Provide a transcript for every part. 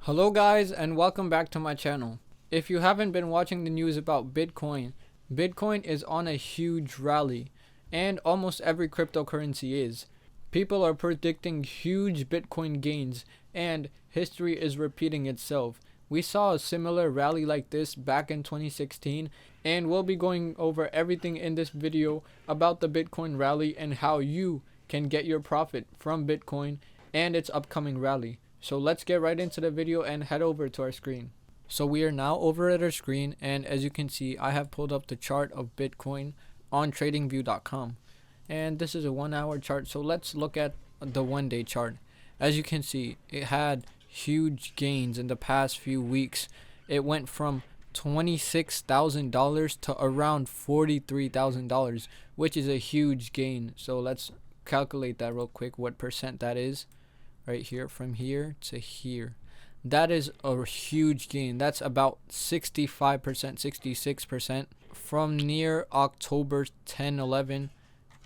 Hello guys, and welcome back to my channel. If you haven't been watching the news about Bitcoin is on a huge rally, and almost every cryptocurrency is. People are predicting huge Bitcoin gains, and history is repeating itself. We saw a similar rally like this back in 2016, and we'll be going over everything in this video about the Bitcoin rally and how you can get your profit from Bitcoin and its upcoming rally. So let's get right into the video and head over to our screen. So we are now over at our screen, and as you can see, I have pulled up the chart of Bitcoin on tradingview.com, and this is a 1 hour chart. So let's look at the 1 day chart. As you can see, it had huge gains in the past few weeks. It went from $26,000 to around $43,000, which is a huge gain. So let's calculate that real quick, what percent that is. Right here, from here to here, that is a huge gain. That's about 65%, 66% from near October 10, 11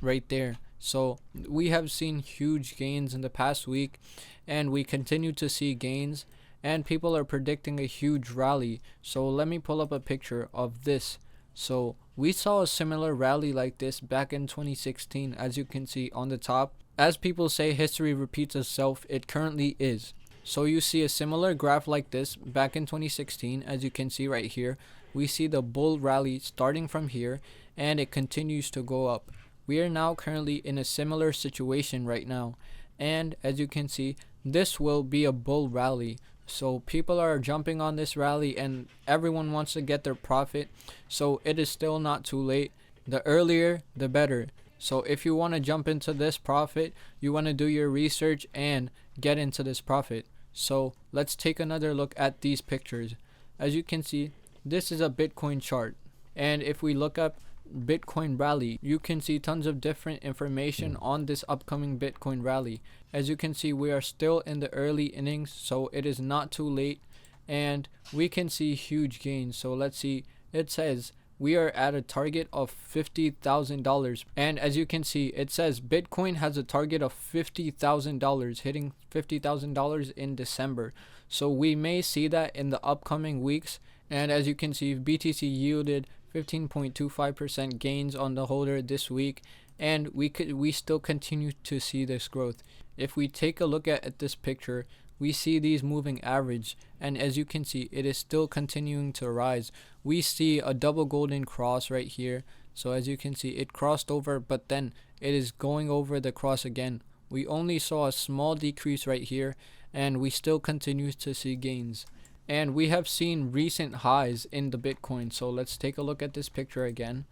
right there. So we have seen huge gains in the past week, and we continue to see gains, and people are predicting a huge rally. So let me pull up a picture of this. So we saw a similar rally like this back in 2016, as you can see on the top. As people say, history repeats itself, it currently is. So you see a similar graph like this back in 2016, as you can see right here. We see the bull rally starting from here, and it continues to go up. We are now currently in a similar situation right now, and as you can see, this will be a bull rally. So people are jumping on this rally, and everyone wants to get their profit. So it is still not too late. The earlier, the better. So if you want to jump into this profit, you want to do your research and get into this profit. So let's take another look at these pictures. As you can see, this is a Bitcoin chart. And if we look up Bitcoin rally, you can see tons of different information on this upcoming Bitcoin rally. As you can see, we are still in the early innings, so it is not too late, and we can see huge gains. So let's see, it says we are at a target of $50,000, and as you can see, it says Bitcoin has a target of $50,000, hitting $50,000 in December. So we may see that in the upcoming weeks. And as you can see, BTC yielded 15.25% gains on the holder this week, and we still continue to see this growth. If we take a look at this picture, we see these moving average, and as you can see, it is still continuing to rise. We see a double golden cross right here. So as you can see, it crossed over, but then it is going over the cross again. We only saw a small decrease right here, and we still continue to see gains. And we have seen recent highs in the Bitcoin. So let's take a look at this picture again,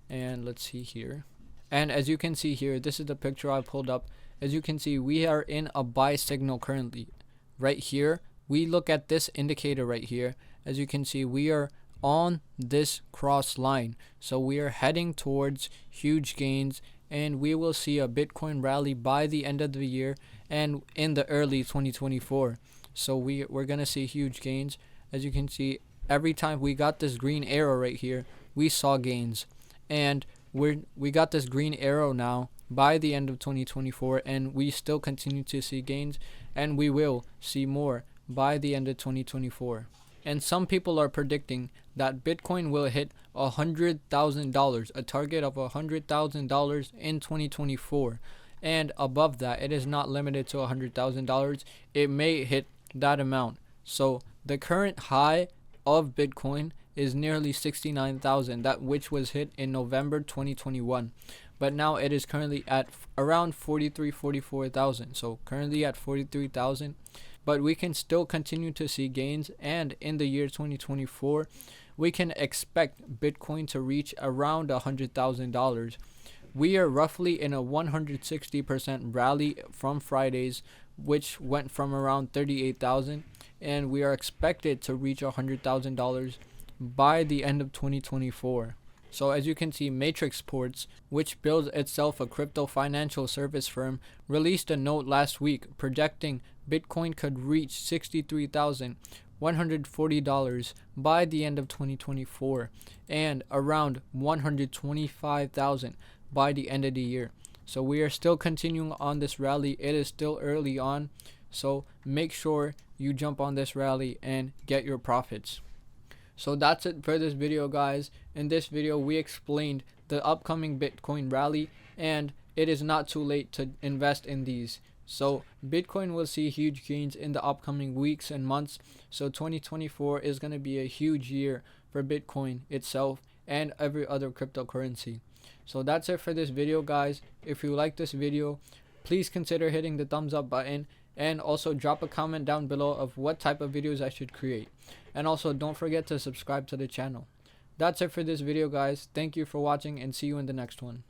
and let's see here. And as you can see here, this is the picture I pulled up. As you can see, we are in a buy signal currently. Right here, we look at this indicator right here. As you can see, we are on this cross line. So we are heading towards huge gains, and we will see a Bitcoin rally by the end of the year and in the early 2024. So we're going to see huge gains. As you can see, every time we got this green arrow right here, we saw gains. And we got this green arrow now by the end of 2024, and we still continue to see gains, and we will see more by the end of 2024. And some people are predicting that Bitcoin will hit $100,000, a target of $100,000 in 2024. And above that, it is not limited to $100,000. It may hit that amount. So the current high of Bitcoin is nearly 69,000, that which was hit in November 2021. But now it is currently at around 44,000. So currently at 43,000. But we can still continue to see gains, and in the year 2024, we can expect Bitcoin to reach around $100,000. We are roughly in a 160% rally from Fridays, which went from around 38,000, and we are expected to reach $100,000 by the end of 2024. So as you can see, Matrix Ports, which builds itself a crypto financial service firm, released a note last week projecting Bitcoin could reach $63,140 by the end of 2024 and around $125,000 by the end of the year. So we are still continuing on this rally. It is still early on, So make sure you jump on this rally and get your profits. So that's it for this video, guys. In this video we explained the upcoming Bitcoin rally, and it is not too late to invest in these. So Bitcoin will see huge gains in the upcoming weeks and months. So 2024 is going to be a huge year for Bitcoin itself and every other cryptocurrency. So that's it for this video, guys. If you like this video, please consider hitting the thumbs up button, and also drop a comment down below of what type of videos I should create. And also don't forget to subscribe to the channel. That's it for this video, guys. Thank you for watching, and see you in the next one.